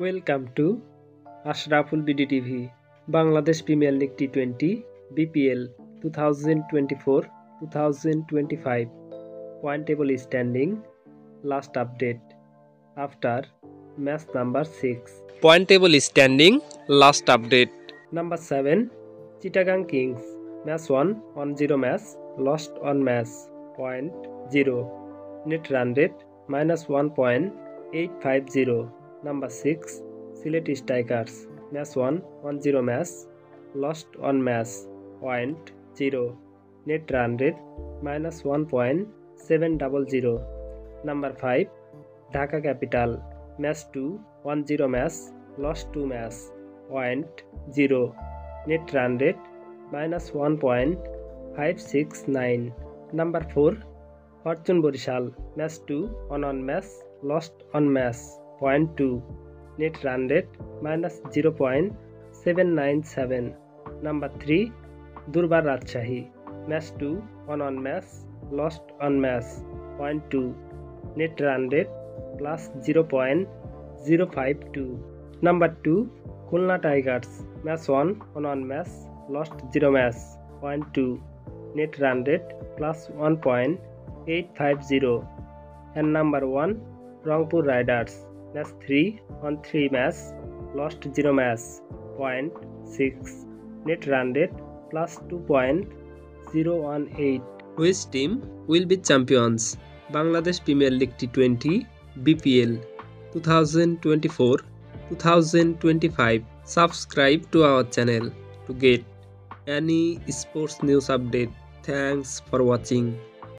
Welcome to Ashraful BD TV, Bangladesh Premier League T20 BPL 2024-2025 point table standing last update after match number 6. Point table standing last update. Number 7 Chittagong Kings match 1 on 0 match lost on match point 0 net run rate -1.850. Number 6 Sylhet Strikers match 1 on 0 match lost on match point 0 net run rate -1.700. Number 5 Dhaka Capital match 2 on 0 match lost 2 match point 0 net run rate -1.569. Number 4 Fortune Borishal match 2 on match lost on match point 2 net run rate -0.797. Number 3 Durbar Rajshahi match 2 on match lost on match point 2 net run rate +0.052. Number 2 Khulna Tigers match 1 on match lost 0 match point 2 net run rate +1.850. And number 1 Rangpur Riders match 3 on 3 match lost 0 match point 6 net run rate +2.018. Which team will be champions? Bangladesh Premier League T20 BPL 2024-2025. Subscribe to our channel to get any sports news update. Thanks for watching.